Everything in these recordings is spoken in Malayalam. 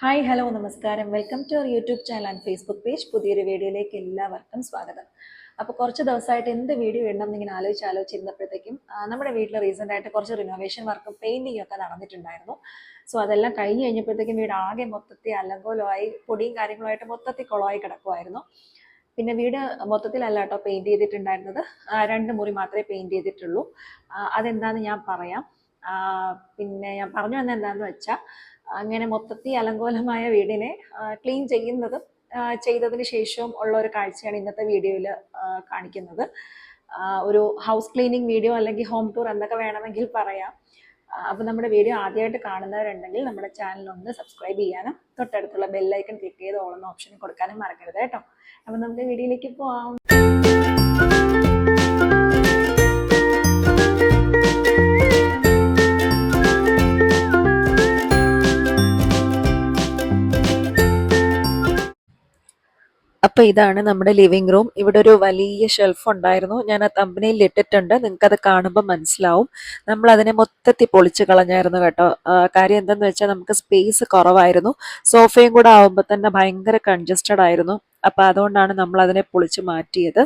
ഹായ് ഹലോ നമസ്കാരം. Welcome to our YouTube channel and Facebook page. പുതിയൊരു വീഡിയോയിലേക്ക് എല്ലാവർക്കും സ്വാഗതം. അപ്പോൾ കുറച്ച് ദിവസമായിട്ട് എന്ത് വീഡിയോ ഇടണം എന്നിങ്ങനെ ആലോചിച്ചിരുന്നപ്പോഴത്തേക്കും നമ്മുടെ വീട്ടിൽ റീസെൻ്റ് ആയിട്ട് കുറച്ച് റിനോവേഷൻ വർക്കും പെയിൻറ്റിങ്ങും ഒക്കെ നടന്നിട്ടുണ്ടായിരുന്നു. സോ അതെല്ലാം കഴിഞ്ഞ് കഴിഞ്ഞപ്പോഴത്തേക്കും വീട് ആകെ മൊത്തത്തിൽ അലങ്കോലമായി, പൊടിയും കാര്യങ്ങളുമായിട്ട് മൊത്തത്തിൽ കുളമായി കിടക്കുമായിരുന്നു. പിന്നെ വീട് മൊത്തത്തിലല്ല കേട്ടോ പെയിൻറ് ചെയ്തിട്ടുണ്ടായിരുന്നത്. 2 മുറി മാത്രമേ പെയിൻറ് ചെയ്തിട്ടുള്ളൂ. അതെന്താണെന്ന് ഞാൻ പറയാം. പിന്നെ ഞാൻ പറഞ്ഞു വന്നത് എന്താണെന്ന് വെച്ചാൽ, അങ്ങനെ മൊത്തത്തിൽ അലങ്കോലമായ വീടിനെ ക്ലീൻ ചെയ്യുന്നതും ചെയ്തതിന് ശേഷവും ഉള്ള ഒരു കാഴ്ചയാണ് ഇന്നത്തെ വീഡിയോയിൽ കാണിക്കുന്നത്. ഒരു ഹൗസ് ക്ലീനിങ് വീഡിയോ അല്ലെങ്കിൽ ഹോം ടൂർ എന്നൊക്കെ വേണമെങ്കിൽ പറയാം. അപ്പോൾ നമ്മുടെ വീഡിയോ ആദ്യമായിട്ട് കാണുന്നവരുണ്ടെങ്കിൽ നമ്മുടെ ചാനൽ ഒന്ന് സബ്സ്ക്രൈബ് ചെയ്യാനും തൊട്ടടുത്തുള്ള ബെല്ലൈക്കൺ ക്ലിക്ക് ചെയ്ത് ഓൾ എന്ന ഓപ്ഷൻ കൊടുക്കാനും മറക്കരുത് കേട്ടോ. അപ്പോൾ നമുക്ക് വീഡിയോയിലേക്ക് പോവാം. അപ്പോൾ ഇതാണ് നമ്മുടെ ലിവിങ് റൂം. ഇവിടെ ഒരു വലിയ ഷെൽഫ് ഉണ്ടായിരുന്നു. ഞാൻ ആ തമ്പനയിൽ ഇട്ടിട്ടുണ്ട്, നിങ്ങൾക്കത് കാണുമ്പോൾ മനസ്സിലാവും. നമ്മൾ അതിനെ മൊത്തത്തിൽ പൊളിച്ച് കളഞ്ഞായിരുന്നു കേട്ടോ. കാര്യം എന്തെന്ന് വെച്ചാൽ നമുക്ക് സ്പേസ് കുറവായിരുന്നു. സോഫയും കൂടെ ആവുമ്പോൾ തന്നെ ഭയങ്കര കൺജസ്റ്റഡ് ആയിരുന്നു. അപ്പോൾ അതുകൊണ്ടാണ് നമ്മൾ അതിനെ പൊളിച്ച് മാറ്റിയത്.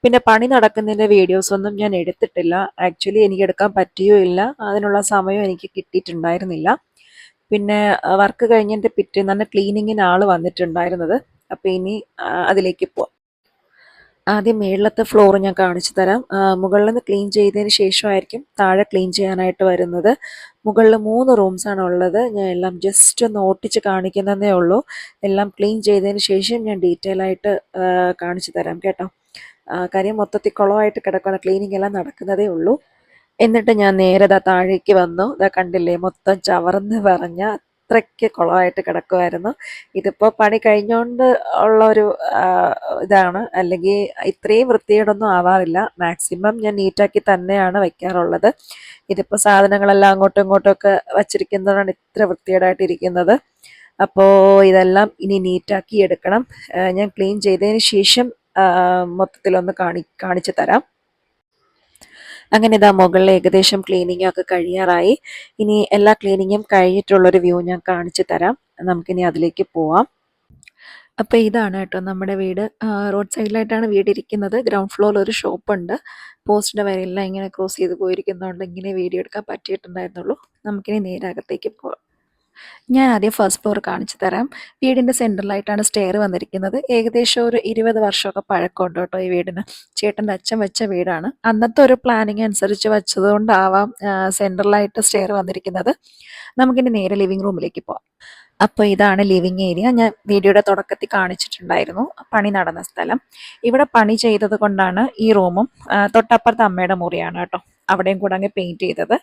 പിന്നെ പണി നടക്കുന്നതിൻ്റെ വീഡിയോസ് ഒന്നും ഞാൻ എടുത്തിട്ടില്ല. ആക്ച്വലി എനിക്ക് എടുക്കാൻ പറ്റിയോ ഇല്ല, അതിനുള്ള സമയം എനിക്ക് കിട്ടിയിട്ടുണ്ടായിരുന്നില്ല. പിന്നെ വർക്ക് കഴിഞ്ഞതിൻ്റെ പിറ്റേന്നാണ് ക്ലീനിങ്ങിന് ആൾ വന്നിട്ടുണ്ടായിരുന്നത്. അപ്പോൾ ഇനി അതിലേക്ക് പോവാം. ആദ്യം മേളിലത്തെ ഫ്ലോർ ഞാൻ കാണിച്ചു തരാം. മുകളിൽ നിന്ന് ക്ലീൻ ചെയ്തതിന് ശേഷമായിരിക്കും താഴെ ക്ലീൻ ചെയ്യാനായിട്ട് വരുന്നത്. മുകളിൽ 3 റൂംസാണ് ഉള്ളത്. ഞാൻ എല്ലാം ജസ്റ്റ് ഒന്ന് ഓട്ടിച്ച് കാണിക്കുന്നതേ ഉള്ളൂ. എല്ലാം ക്ലീൻ ചെയ്തതിന് ശേഷം ഞാൻ ഡീറ്റെയിൽ ആയിട്ട് കാണിച്ചു തരാം കേട്ടോ. കാര്യം മൊത്തത്തിൽ കുളമായിട്ട് കിടക്കുന്ന ക്ലീനിങ് എല്ലാം നടക്കുന്നതേ ഉള്ളൂ. എന്നിട്ട് ഞാൻ നേരെ താഴേക്ക് വന്നു. കണ്ടില്ലേ, മൊത്തം ചവർന്ന് പറഞ്ഞ അത്രയ്ക്ക് കുളമായിട്ട് കിടക്കുമായിരുന്നു. ഇതിപ്പോൾ പണി കഴിഞ്ഞുകൊണ്ട് ഉള്ളൊരു ഇതാണ്. അല്ലെങ്കിൽ ഇത്രയും വൃത്തികേടൊന്നും ആവാറില്ല. മാക്സിമം ഞാൻ നീറ്റാക്കി തന്നെയാണ് വയ്ക്കാറുള്ളത്. ഇതിപ്പോൾ സാധനങ്ങളെല്ലാം അങ്ങോട്ടും ഇങ്ങോട്ടും ഒക്കെ വച്ചിരിക്കുന്നതാണ് ഇത്ര വൃത്തികേടായിട്ടിരിക്കുന്നത്. അപ്പോൾ ഇതെല്ലാം ഇനി നീറ്റാക്കി എടുക്കണം. ഞാൻ ക്ലീൻ ചെയ്തതിന് ശേഷം മൊത്തത്തിലൊന്ന് കാണിച്ചു തരാം. അങ്ങനെ ഇതാ മുകളിൽ ഏകദേശം ക്ലീനിങ്ങും ഒക്കെ കഴിയാറായി. ഇനി എല്ലാ ക്ലീനിങ്ങും കഴിഞ്ഞിട്ടുള്ളൊരു വ്യൂ ഞാൻ കാണിച്ചു തരാം. നമുക്കിനി അതിലേക്ക് പോവാം. അപ്പോൾ ഇതാണ് കേട്ടോ നമ്മുടെ വീട്. റോഡ് സൈഡിലായിട്ടാണ് വീട് ഇരിക്കുന്നത്. ഗ്രൗണ്ട് ഫ്ലോറിൽ ഒരു ഷോപ്പുണ്ട്. പോസ്റ്റിൻ്റെ വരെയെല്ലാം ഇങ്ങനെ ക്രോസ് ചെയ്ത് പോയിരിക്കുന്നതുകൊണ്ട് ഇങ്ങനെ വീഡിയോ എടുക്കാൻ പറ്റിയിട്ടുണ്ടായിരുന്നുള്ളൂ. നമുക്കിനി നേരെ അകത്തേക്ക് പോവാം. ഞാൻ ആദ്യം ഫസ്റ്റ് ഫ്ലോർ കാണിച്ചു തരാം. വീടിൻ്റെ സെൻറ്ററിലായിട്ടാണ് സ്റ്റെയർ വന്നിരിക്കുന്നത്. ഏകദേശം ഒരു 20 വർഷമൊക്കെ പഴക്കമുണ്ട് കേട്ടോ ഈ വീടിന്. ചേട്ടൻ്റെ അച്ഛൻ വെച്ച വീടാണ്. അന്നത്തെ ഒരു പ്ലാനിങ് അനുസരിച്ച് വെച്ചതുകൊണ്ടാവാം സെൻറ്ററിലായിട്ട് സ്റ്റെയർ വന്നിരിക്കുന്നത്. നമുക്കിനി നേരെ ലിവിങ് റൂമിലേക്ക് പോവാം. അപ്പോൾ ഇതാണ് ലിവിങ് ഏരിയ. ഞാൻ വീഡിയോയുടെ തുടക്കത്തിൽ കാണിച്ചിട്ടുണ്ടായിരുന്നു പണി നടന്ന സ്ഥലം. ഇവിടെ പണി ചെയ്തത് കൊണ്ടാണ് ഈ റൂമും തൊട്ടപ്പുറത്ത് അമ്മയുടെ മുറിയാണ് കേട്ടോ, അവിടെയും കൂടെ അങ്ങ് പെയിൻറ്റ് ചെയ്തത്.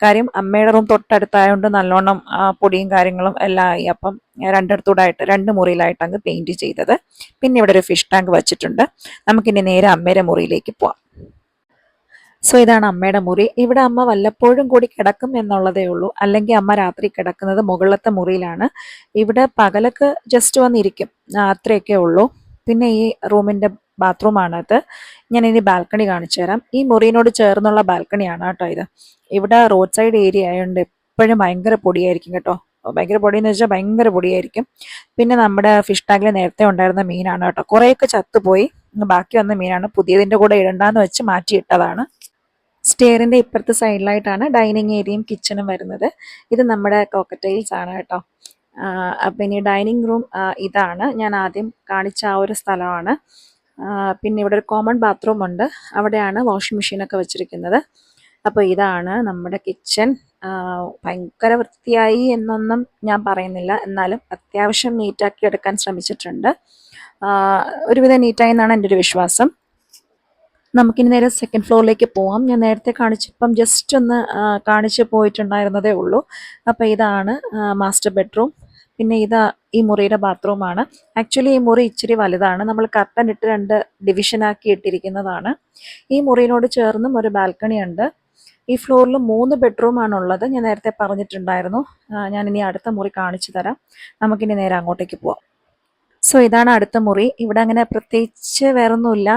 കാര്യം അമ്മയുടെ റൂം തൊട്ടടുത്തായതുകൊണ്ട് നല്ലോണം പൊടിയും കാര്യങ്ങളും എല്ലാം ആയി. അപ്പം രണ്ടിടത്തൂടായിട്ട് 2 മുറിയിലായിട്ട് അങ്ങ് പെയിൻറ്റ് ചെയ്തത്. പിന്നെ ഇവിടെ ഒരു ഫിഷ് ടാങ്ക് വെച്ചിട്ടുണ്ട്. നമുക്കിനി നേരെ അമ്മയുടെ മുറിയിലേക്ക് പോവാം. സോ ഇതാണ് അമ്മയുടെ മുറി. ഇവിടെ അമ്മ വല്ലപ്പോഴും കൂടി കിടക്കും എന്നുള്ളതേ ഉള്ളൂ. അല്ലെങ്കിൽ അമ്മ രാത്രി കിടക്കുന്നത് മുകളിലത്തെ മുറിയിലാണ്. ഇവിടെ പകലൊക്കെ ജസ്റ്റ് വന്നിരിക്കും, അത്രയൊക്കെ ഉള്ളൂ. പിന്നെ ഈ റൂമിൻ്റെ ബാത്റൂമാണത്. ഞാൻ ഇനി ബാൽക്കണി കാണിച്ചു തരാം. ഈ മുറിയിനോട് ചേർന്നുള്ള ബാൽക്കണിയാണ് കേട്ടോ ഇത്. ഇവിടെ റോഡ് സൈഡ് ഏരിയ ആയതുകൊണ്ട് എപ്പോഴും ഭയങ്കര പൊടിയായിരിക്കും കേട്ടോ. ഭയങ്കര പൊടിയെന്ന് വെച്ചാൽ ഭയങ്കര പൊടിയായിരിക്കും. പിന്നെ നമ്മുടെ ഫിഷ് ടാങ്കിൽ നേരത്തെ ഉണ്ടായിരുന്ന മീനാണ് കേട്ടോ. കുറേയൊക്കെ ചത്തുപോയി, ബാക്കി വന്ന മീനാണ്. പുതിയതിൻ്റെ കൂടെ ഇടണ്ടാന്ന് വെച്ച് മാറ്റിയിട്ടതാണ്. സ്റ്റെയറിൻ്റെ ഇപ്പുറത്തെ സൈഡിലായിട്ടാണ് ഡൈനിങ് ഏരിയയും കിച്ചണും വരുന്നത്. ഇത് നമ്മുടെ കോക്കറ്റെയിൽസ് ആണ് കേട്ടോ. അപ്പം ഇനി ഡൈനിങ് റൂം ഇതാണ്. ഞാൻ ആദ്യം കാണിച്ച ആ ഒരു സ്ഥലമാണ്. പിന്നെ ഇവിടെ ഒരു കോമൺ ബാത്റൂം ഉണ്ട്. അവിടെയാണ് വാഷിംഗ് മെഷീനൊക്കെ വെച്ചിരിക്കുന്നത്. അപ്പോൾ ഇതാണ് നമ്മുടെ കിച്ചൺ. ഭയങ്കര വൃത്തിയായി എന്നൊന്നും ഞാൻ പറയുന്നില്ല, എന്നാലും അത്യാവശ്യം നീറ്റാക്കി എടുക്കാൻ ശ്രമിച്ചിട്ടുണ്ട്. ഒരുവിധം നീറ്റായി എന്നാണ് എൻ്റെ ഒരു വിശ്വാസം. നമുക്കിനി നേരെ സെക്കൻഡ് ഫ്ലോറിലേക്ക് പോവാം. ഞാൻ നേരത്തെ കാണിച്ചപ്പം ജസ്റ്റ് ഒന്ന് കാണിച്ച് പോയിട്ടുണ്ടായിരുന്നതേ ഉള്ളൂ. അപ്പോൾ ഇതാണ് മാസ്റ്റർ ബെഡ്റൂം. പിന്നെ ഇതാ ഈ മുറിയുടെ ബാത്റൂമാണ്. ആക്ച്വലി ഈ മുറി ഇച്ചിരി വലുതാണ്. നമ്മൾ കർട്ടൻ ഇട്ട് 2 ഡിവിഷനാക്കി ഇട്ടിരിക്കുന്നതാണ്. ഈ മുറിയിനോട് ചേർന്നും ഒരു ബാൽക്കണി ഉണ്ട്. ഈ ഫ്ലോറിൽ 3 ബെഡ്റൂമാണുള്ളത്. ഞാൻ നേരത്തെ പറഞ്ഞിട്ടുണ്ടായിരുന്നു. ഞാനിനി അടുത്ത മുറി കാണിച്ചു തരാം. നമുക്കിനി നേരെ അങ്ങോട്ടേക്ക് പോവാം. സോ ഇതാണ് അടുത്ത മുറി. ഇവിടെ അങ്ങനെ പ്രത്യേകിച്ച് വേറൊന്നുമില്ല.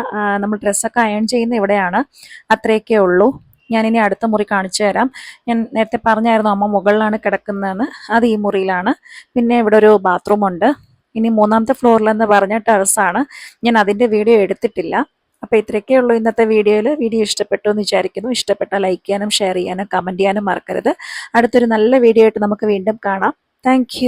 നമ്മൾ ഡ്രസ്സൊക്കെ അയൺ ചെയ്യുന്ന ഇവിടെയാണ്, അത്രയൊക്കെ ഉള്ളൂ. ഞാനിനി അടുത്ത മുറി കാണിച്ചു തരാം. ഞാൻ നേരത്തെ പറഞ്ഞായിരുന്നു അമ്മ മുകളിലാണ് കിടക്കുന്നതെന്ന്. അത് ഈ മുറിയിലാണ്. പിന്നെ ഇവിടെ ഒരു ബാത്റൂം ഉണ്ട്. ഇനി മൂന്നാമത്തെ ഫ്ലോറിലെന്ന് പറഞ്ഞ ടെറസാണ്. ഞാൻ അതിൻ്റെ വീഡിയോ എടുത്തിട്ടില്ല. അപ്പോൾ ഇത്രയൊക്കെ ഉള്ളൂ ഇന്നത്തെ വീഡിയോയിൽ. വീഡിയോ ഇഷ്ടപ്പെട്ടു എന്ന് വിചാരിക്കുന്നു. ഇഷ്ടപ്പെട്ടാൽ ലൈക്ക് ചെയ്യാനും ഷെയർ ചെയ്യാനും കമൻറ്റ് ചെയ്യാനും മറക്കരുത്. അടുത്തൊരു നല്ല വീഡിയോ ആയിട്ട് നമുക്ക് വീണ്ടും കാണാം. താങ്ക്